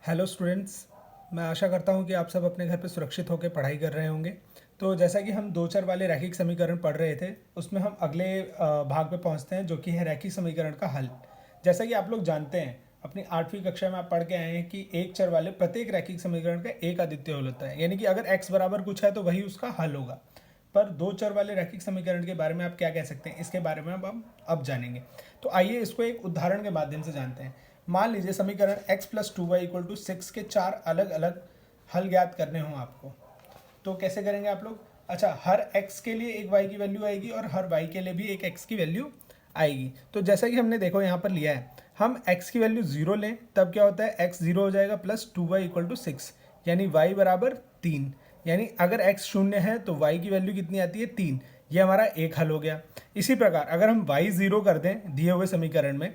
Hello students. मैं आशा करता हूँ कि आप सब अपने घर पे सुरक्षित होकर पढ़ाई कर रहे होंगे। तो जैसा कि हम दो चर वाले रैखिक समीकरण पढ़ रहे थे, उसमें हम अगले भाग पे पहुँचते हैं जो कि है रैखिक समीकरण का हल। जैसा कि आप लोग जानते हैं, अपनी 8वीं कक्षा में आप पढ़ के आए हैं कि एक चर वाले प्रत्येक रैखिक समीकरण का एक अद्वितीय हल होता है, यानी कि अगर x बराबर कुछ है तो वही उसका हल होगा। पर दो चर वाले रैखिक समीकरण के बारे में आप क्या कह सकते हैं, इसके बारे में अब जानेंगे। तो आइए इसको एक उदाहरण के माध्यम से जानते हैं। मान लीजिए समीकरण x plus 2y equal to 6 के चार अलग अलग हल ज्ञात करने हों आपको, तो कैसे करेंगे आप लोग? अच्छा, हर x के लिए एक y की वैल्यू आएगी और हर y के लिए भी एक x की वैल्यू आएगी। तो जैसा कि हमने देखो यहाँ पर लिया है, हम x की वैल्यू 0 लें तब क्या होता है, x 0 हो जाएगा प्लस 2y इक्वल टू 6, यानी y बराबर 3। यानी अगर x शून्य है तो y की वैल्यू कितनी आती है, 3। ये हमारा एक हल हो गया। इसी प्रकार अगर हम y 0 कर दें दिए हुए समीकरण में,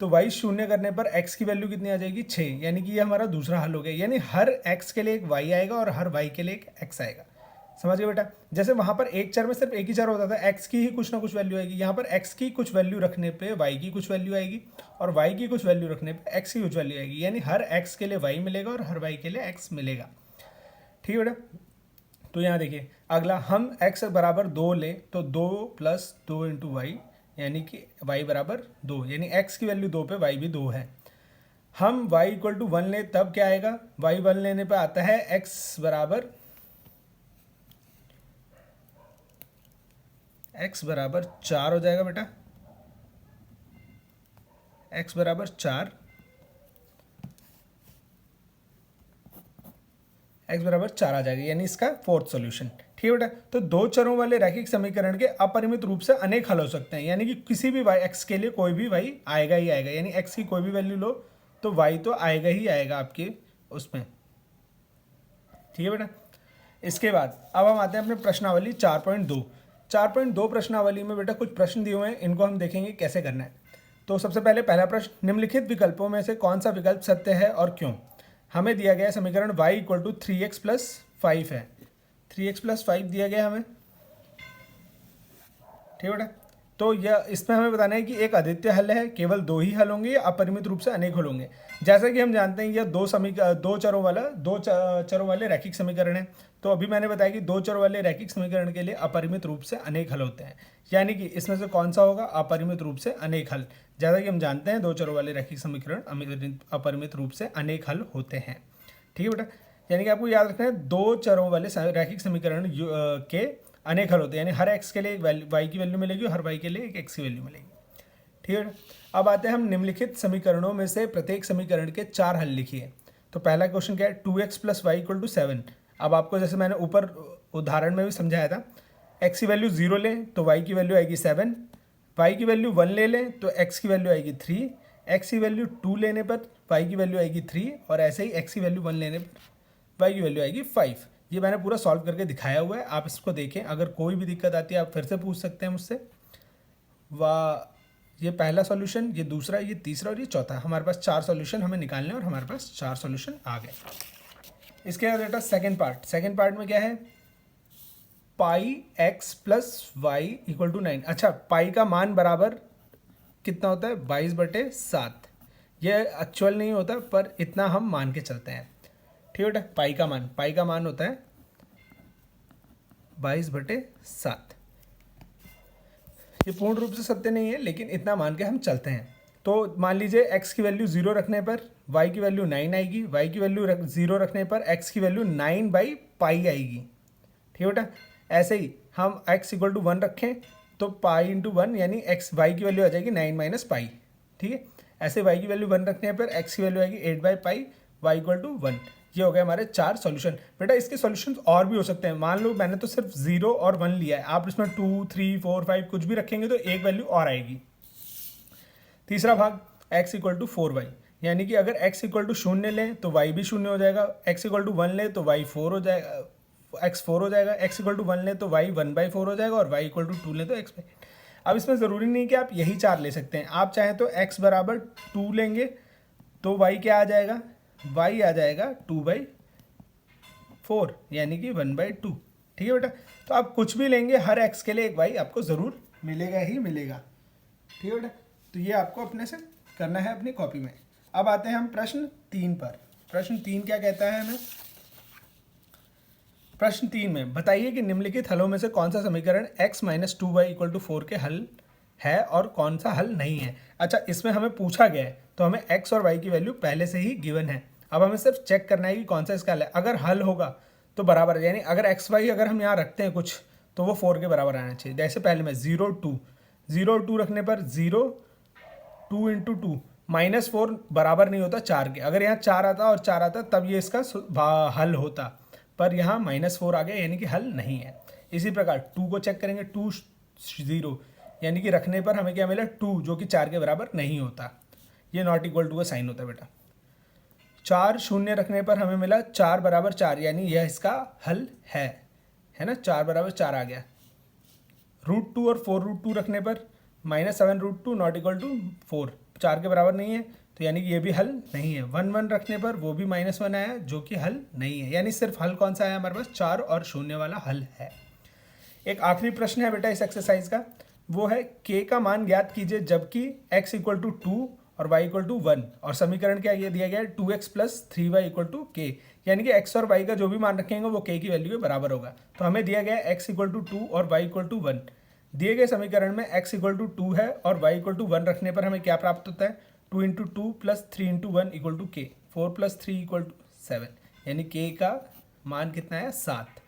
तो y शून्य करने पर x की वैल्यू कितनी आ जाएगी, 6। यानी कि ये हमारा दूसरा हल हो गया। यानी हर x के लिए एक y आएगा और हर y के लिए एक x आएगा। समझ गए बेटा? जैसे वहाँ पर एक चर में सिर्फ एक ही चर होता था, x की ही कुछ ना कुछ वैल्यू आएगी। यहाँ पर x की कुछ वैल्यू रखने पे y की कुछ वैल्यू आएगी और y की कुछ वैल्यू रखने पे x की कुछ वैल्यू आएगी। यानी हर x के लिए y मिलेगा और हर y के लिए x मिलेगा। ठीक है बेटा? तो यहाँ देखिए, अगला हम x बराबर 2 ले तो 2 प्लस 2 इंटू वाई, यानी कि y बराबर 2, यानी x की वैल्यू 2 पे y भी 2 है। हम y इक्वल टू 1 ले तब क्या आएगा, y 1 लेने पे आता है x बराबर 4 हो जाएगा बेटा। x बराबर 4, x बराबर 4 आ जाएगा, यानी इसका फोर्थ सॉल्यूशन। ठीक है बेटा? तो दो चरों वाले रैखिक समीकरण के अपरिमित रूप से अनेक हल हो सकते हैं, यानी कि किसी भी y x के लिए कोई भी y आएगा ही आएगा। यानी x की कोई भी वैल्यू लो तो y तो आएगा ही आएगा आपके उसमें। ठीक है बेटा? इसके बाद अब हम आते हैं अपने प्रश्नावली 4.2। 4.2 प्रश्नावली में बेटा कुछ प्रश्न दिए हुए हैं, इनको हम देखेंगे कैसे करना है। तो सबसे पहले पहला प्रश्न, निम्नलिखित विकल्पों में से कौन सा विकल्प सत्य है और क्यों? हमें दिया गया समीकरण y equal to 3x plus 5 है। 3x प्लस 5 दिया गया हमें। ठीक है बेटा? तो यह इसमें हमें बताना है कि एक अद्वितीय हल है, केवल दो ही हल होंगे या अपरिमित रूप से अनेक हल होंगे। जैसा कि हम जानते हैं यह दो चरों वाले रैखिक समीकरण है। तो अभी मैंने बताया कि दो चरों वाले रैखिक समीकरण के लिए अपरिमित रूप से अनेक हल होते हैं, यानी कि इसमें से कौन सा होगा, अपरिमित रूप से अनेक हल। जैसा कि हम जानते हैं दो चरों वाले रैखिक समीकरण अपरिमित रूप से अनेक हल होते हैं। ठीक है बेटा? यानी कि आपको याद रखना है दो चरों वाले रैखिक समीकरण के अनेक हल होते हैं, यानी हर x के लिए एक y की वैल्यू मिलेगी और हर y के लिए एक x की वैल्यू मिलेगी। ठीक है? अब आते हैं हम निम्नलिखित समीकरणों में से प्रत्येक समीकरण के चार हल लिखिए। तो पहला क्वेश्चन क्या है, 2x plus y equal to 7। अब आपको जैसे मैंने ऊपर उदाहरण में भी समझाया था, x की वैल्यू 0 लें तो y की वैल्यू आएगी 7, y की वैल्यू 1 ले लें तो x की वैल्यू आएगी 3, x की वैल्यू 2 लेने पर y की वैल्यू आएगी 3 और ऐसे ही x की वैल्यू 1 लेने पर y की वैल्यू आएगी 5। ये मैंने पूरा सॉल्व करके दिखाया हुआ है, आप इसको देखें। अगर कोई भी दिक्कत आती है आप फिर से पूछ सकते हैं मुझसे। ये पहला सॉल्यूशन, ये दूसरा, ये तीसरा और ये चौथा। हमारे पास चार सॉल्यूशन हमें निकालने हैं और हमारे पास चार सॉल्यूशन आ गए। इसके बाद बेटा सेकेंड पार्ट में क्या है, pi x plus y equal to 9। अच्छा, पाई का मान बराबर कितना होता है, 22/7। यह एक्चुअल नहीं होता पर इतना हम मान के चलते हैं। ठीक है बेटा? पाई का मान होता है 22/7। ये पूर्ण रूप से सत्य नहीं है, लेकिन इतना मान के हम चलते हैं। तो मान लीजिए x की वैल्यू 0 रखने पर y की वैल्यू 9 आएगी, y की वैल्यू 0 रखने पर x की वैल्यू 9/पाई आएगी। ठीक है बेटा? ऐसे ही हम x इक्वल टू 1 रखें तो पाई इंटू 1, यानी y की वैल्यू आ जाएगी 9 माइनस पाई। ठीक है? ऐसे y की वैल्यू 1 रखने पर x की वैल्यू आएगी 8/पाई, y इक्वल टू 1। ये हो गए हमारे चार सॉल्यूशन। बेटा इसके सॉल्यूशन और भी हो सकते हैं। मान लो मैंने तो सिर्फ 0 और 1 लिया है, आप इसमें 2, 3, 4, 5 कुछ भी रखेंगे तो एक वैल्यू और आएगी। तीसरा भाग, x इक्वल टू 4y, यानी कि अगर x इक्वल टू 0 लें तो y भी 0 हो जाएगा, x इक्वल टू 1 लें तो y 4 हो जाएगा, x 4 हो जाएगा, x इक्वल टू 1 लें तो y 1/4 हो जाएगा और y इक्वल टू 2 लें तो x। अब इसमें ज़रूरी नहीं कि आप यही चार ले सकते हैं, आप चाहें तो x बराबर 2 लेंगे तो y क्या आ जाएगा, y आ जाएगा 2/4, यानी कि 1/2। ठीक है बेटा? तो आप कुछ भी लेंगे, हर x के लिए एक y आपको ज़रूर मिलेगा ही मिलेगा। ठीक है बेटा? तो ये आपको अपने से करना है अपनी कॉपी में। अब आते हैं हम प्रश्न 3 पर। प्रश्न 3 क्या कहता है हमें? प्रश्न 3 में बताइए कि निम्नलिखित हलों में से कौन सा समीकरण x minus 2y equal to 4 के हल है और कौन सा हल नहीं है। अच्छा, इसमें हमें पूछा गया है तो हमें x और y की वैल्यू पहले से ही गिवन है। अब हमें सिर्फ चेक करना है कि कौन सा इसका हल है। अगर हल होगा तो बराबर, यानी अगर एक्स वाई अगर हम यहाँ रखते हैं कुछ तो वो 4 के बराबर आना चाहिए। जैसे पहले में 0 2 रखने पर 0 2 इंटू 2 -4 बराबर नहीं होता 4 के। अगर यहाँ 4 आता और 4 आता तब ये इसका हल होता, पर यहाँ -4 आ गया यानी कि हल नहीं है। इसी प्रकार 2 को चेक करेंगे, 2 0 यानी कि रखने पर हमें क्या मिला 2 जो कि 4 के बराबर नहीं होता, ये नॉट इक्वल टू का साइन होता है बेटा। 4 0 रखने पर हमें मिला 4 बराबर 4 यानी यह इसका हल है ना, 4 बराबर 4 आ गया। √2 और 4√2 रखने पर -7√2 नॉट इक्वल टू 4, 4 के बराबर नहीं है तो यानी कि ये भी हल नहीं है। 1 1 रखने पर वो भी -1 आया जो कि हल नहीं है, यानी सिर्फ हल कौन सा आया हमारे पास, 4 और 0 वाला हल है। एक आखिरी प्रश्न है बेटा इस एक्सरसाइज का, वो है k का मान ज्ञात कीजिए जबकि x इक्वल टू 2 और y इक्वल टू 1 और समीकरण क्या ये दिया गया है 2x plus 3y equal to k, यानी कि x और y का जो भी मान रखेंगे वो k की वैल्यू के बराबर होगा। तो हमें दिया गया है x इक्वल टू 2 और y इक्वल टू 1। दिए गए समीकरण में x इक्वल टू 2 है और y इक्वल टू 1 रखने पर हमें क्या प्राप्त होता है, 2 into 2 plus 3 into 1 equal to k, 4 plus 3 equal to 7, यानी k का मान कितना है 7।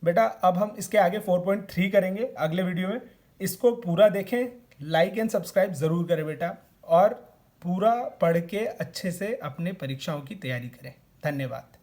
बेटा अब हम इसके आगे 4.3 करेंगे अगले वीडियो में। इसको पूरा देखें, लाइक एंड सब्सक्राइब ज़रूर करें बेटा, और पूरा पढ़ के अच्छे से अपने परीक्षाओं की तैयारी करें। धन्यवाद।